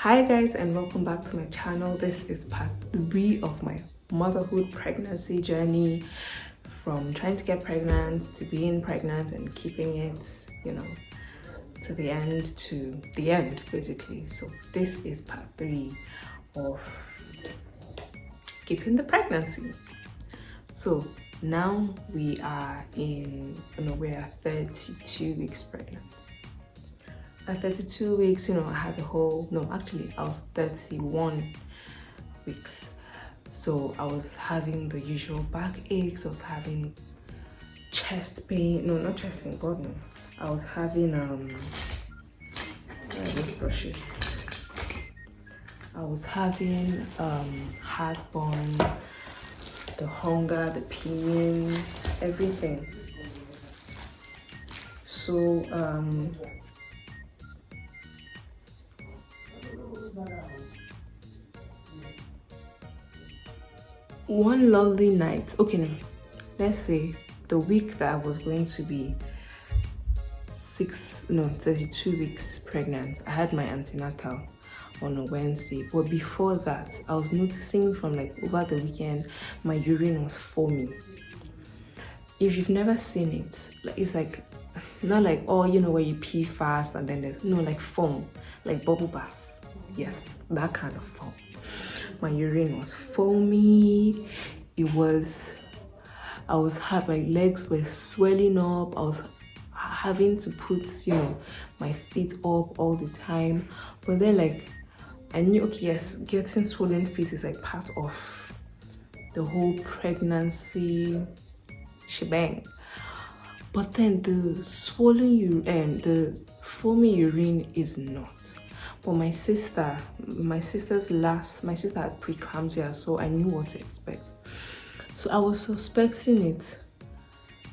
Hi guys, and welcome back to my channel. This is part 3 of my motherhood pregnancy journey, from trying to get pregnant to being pregnant and keeping it, to the end basically. So this is part 3 of keeping the pregnancy. So now we're 32 weeks pregnant. At 32 weeks, I had I was 31 weeks. So I was having the usual back aches, I was having chest pain, not chest pain, God no. I was having, these brushes. I was having heartburn, the hunger, the pain, everything. So, one lovely night, let's say the week that I was going to be 32 weeks pregnant, I had my antenatal on a Wednesday. But before that, I was noticing from over the weekend, my urine was foamy. If you've never seen it, it's not where you pee fast and then there's foam, like bubble bath. Yes, that kind of foam. My urine was foamy. My legs were swelling up. I was having to put, my feet up all the time. But then I knew, getting swollen feet is part of the whole pregnancy shebang. But then the swollen urine, the foamy urine is not. But my sister had Preclampsia, so I knew what to expect. So I was suspecting it.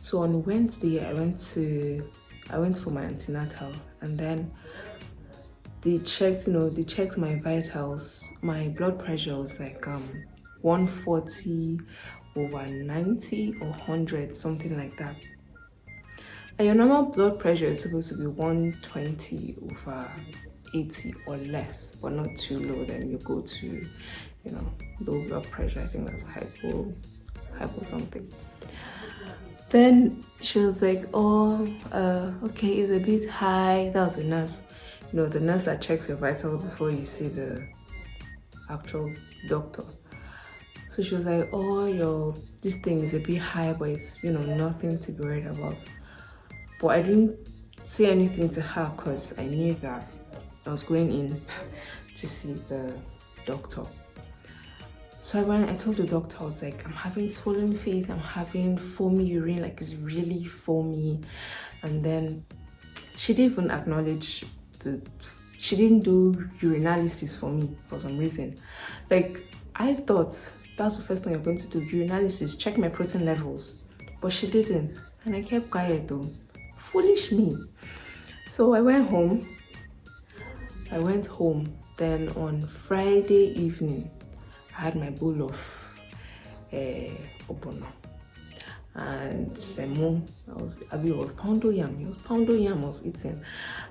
So on Wednesday, I went for my antenatal, and then they checked my vitals. My blood pressure was 140/90 or 100, something like that. And your normal blood pressure is supposed to be 120/80 or less, but not too low. Then you go to, low blood pressure. I think that's hypo something. Then she was like, okay, it's a bit high. That was the nurse. The nurse that checks your vitals before you see the actual doctor. So she was like, this thing is a bit high, but it's, nothing to be worried about. But I didn't say anything to her because I knew that I was going in to see the doctor. So I told the doctor, I was like, I'm having swollen feet, I'm having foamy urine, it's really foamy. And then she didn't even acknowledge she didn't do urinalysis for me for some reason. I thought that's the first thing I'm going to do, urinalysis, check my protein levels. But she didn't, and I kept quiet though. Foolish me. So I went home. Then on Friday evening, I had my bowl of obono and semo. It was poundo yam. It was poundo yam I was eating.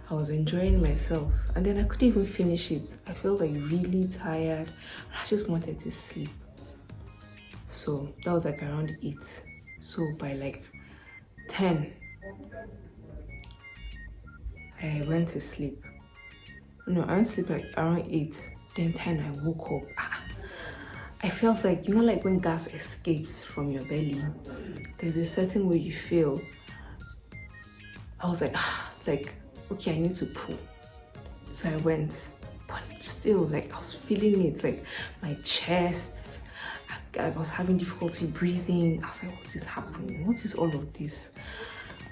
I was enjoying myself, and then I couldn't even finish it. I felt really tired. I just wanted to sleep. So that was around 8. So by 10, I went to sleep. No, I went to sleep around 8. Then 10, I woke up. I felt when gas escapes from your belly, there's a certain way you feel. I was okay, I need to poo. So I went, but still, I was feeling it, my chest. I was having difficulty breathing. I was like, what is happening? What is all of this?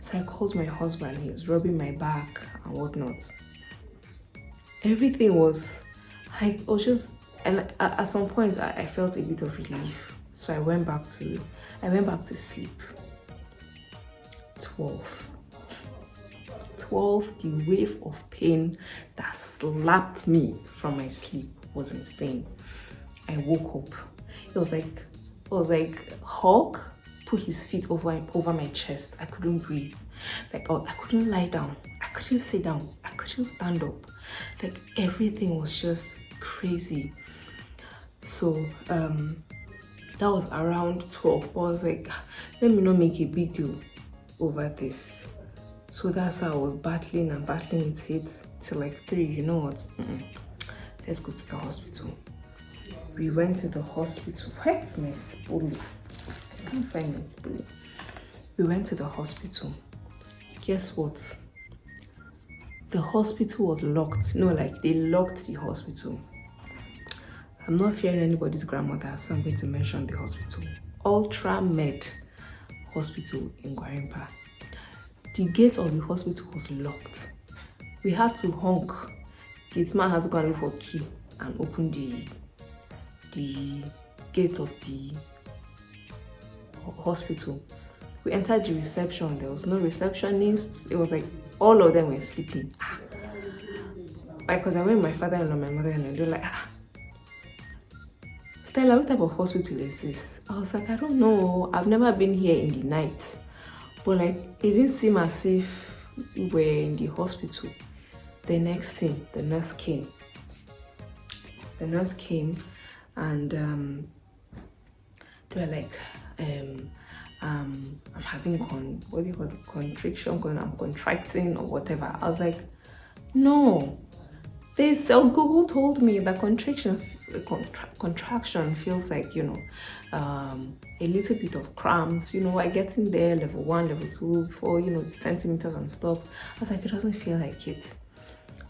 So I called my husband. He was rubbing my back and whatnot. Everything was and at some points I felt a bit of relief. So I went back to sleep. 12, the wave of pain that slapped me from my sleep was insane. I woke up. It was like Hulk put his feet over my chest. I couldn't breathe. I couldn't lie down. I couldn't sit down. I couldn't stand up. Like everything was just crazy. So that was around 12. But I was like, let me not make a big deal over this. So that's how I was battling with it till like 3. You know what? Let's go to the hospital. We went to the hospital. Where's my spoolie? I can't find my spoolie. We went to the hospital. Guess what? The hospital was locked. No, like they locked the hospital. I'm not fearing anybody's grandmother, so I'm going to mention the hospital. Ultra Med Hospital in Gwarimpa. The gate of the hospital was locked. We had to honk. Gate man had to go and look for key and open the gate of the hospital. We entered the reception. There was no receptionist. It was like all of them were sleeping. Because I went with my father-in-law, my mother-in-law, they're like, Stella, what type of hospital is this? I was like, I don't know. I've never been here in the night. But like, it didn't seem as if we were in the hospital. The next thing, the nurse came. The nurse came and they were like, I'm having constriction, I'm contracting or whatever. I was like, no. Google told me that contraction feels like, you know, a little bit of cramps, you know, I get in there, level 1, level 2, before, you know, the centimeters and stuff. I was like, it doesn't feel like it.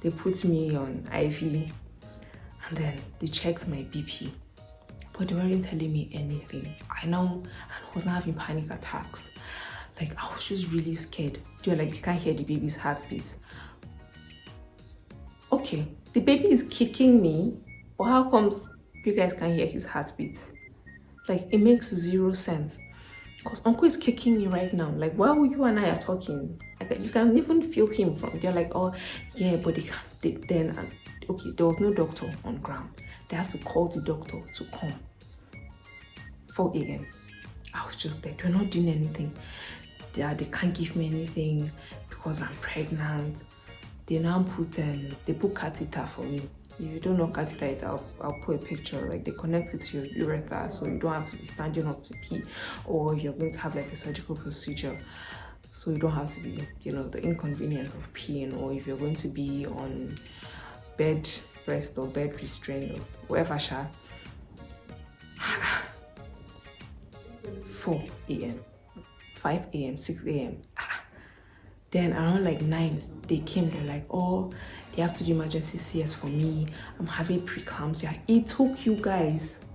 They put me on IV and then they checked my BP, but they weren't telling me anything. I was not having panic attacks. Like, I was just really scared. They're like, you can't hear the baby's heartbeat. Okay, the baby is kicking me, but how comes you guys can't hear his heartbeat? Like, it makes 0 sense. Because uncle is kicking me right now. Like, while you and I are talking, you can even feel him from. They're like, oh, yeah, but then, there was no doctor on ground. They had to call the doctor to come. 4 a.m. I was just there. They're not doing anything. They can't give me anything because I'm pregnant. They now they put catheter for me. If you don't know catheter, I'll put a picture. Like, they connect it to your urethra, so you don't have to be standing up to pee, or you're going to have like a surgical procedure, so you don't have to be, you know, the inconvenience of peeing, or if you're going to be on bed rest or bed restraint or whatever. 4 a.m., 5 a.m., 6 a.m. Then around like 9, they came. They're like, oh, they have to do emergency CS for me. I'm having preeclampsia. It took you guys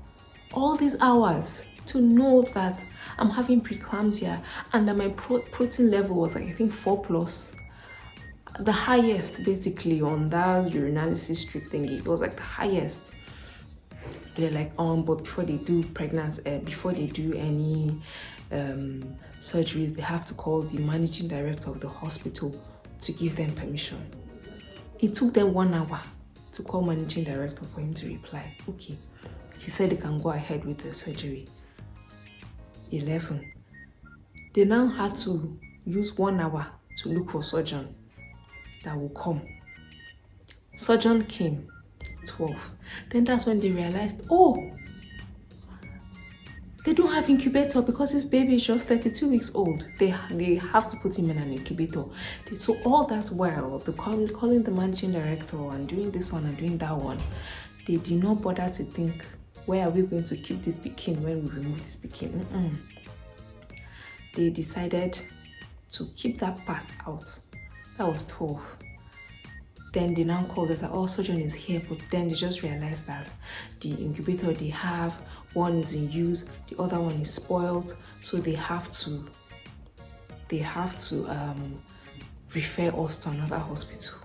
all these hours to know that I'm having preeclampsia and that my protein level was like, I think 4+. The highest basically on that urinalysis strip thingy. It was like the highest. They're like, but before they do pregnancy, before they do any surgeries, they have to call the managing director of the hospital to give them permission. It took them 1 hour to call managing director for him to reply. Okay, he said they can go ahead with the surgery. 11. They now had to use 1 hour to look for surgeon that will come. Surgeon came. 12. Then that's when they realized, oh, they don't have incubator because this baby is just 32 weeks old. They have to put him in an incubator. So all that while, calling the managing director and doing this one and doing that one, they did not bother to think, where are we going to keep this pikin when we remove this pikin? They decided to keep that part out. That was 12. Then they now called us, oh, surgeon is here, but then they just realized that the incubator they have, one is in use, the other one is spoiled, so they have to refer us to another hospital.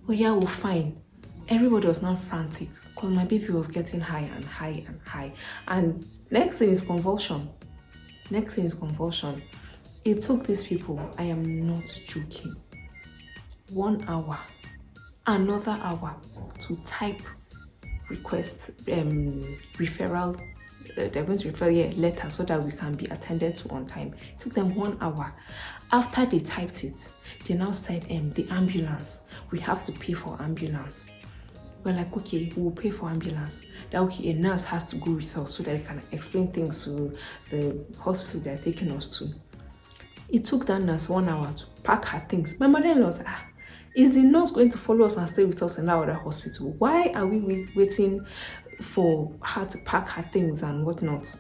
Well, yeah, we're fine. Everybody was now frantic because my baby was getting high and high and high. And next thing is convulsion. It took these people, I am not joking, 1 hour, another hour to type request, referral, they're going to refer letter so that we can be attended to on time. It took them 1 hour. After they typed it, they now said the ambulance we have to pay for ambulance. We're like, okay, we'll pay for ambulance. Then okay, a nurse has to go with us so that they can explain things to the hospital they're taking us to. It took that nurse 1 hour to pack her things. My mother-in-law was like, is the nurse going to follow us and stay with us in that other hospital? Why are we waiting for her to pack her things and whatnot?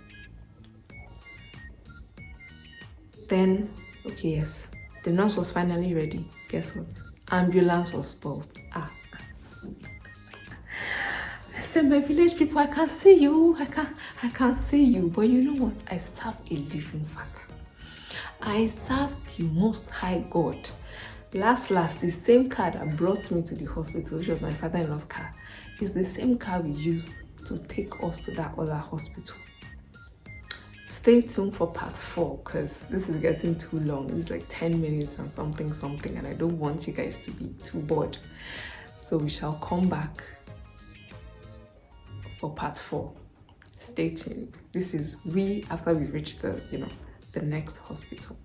Then, okay, yes, the nurse was finally ready. Guess what? Ambulance was spoiled. I said, my village people, I can see you. I can see you. But you know what? I serve a living Father. I serve the Most High God. Last, the same car that brought me to the hospital, which was my father-in-law's car, is the same car we used to take us to that other hospital. Stay tuned for part 4 because this is getting too long. It's like 10 minutes and something, and I don't want you guys to be too bored. So we shall come back for part 4. Stay tuned. This is after we reach the next hospital.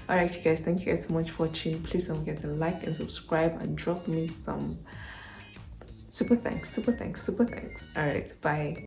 All right, you guys, thank you guys so much for watching. Please don't forget to like and subscribe and drop me some super thanks. All right, bye.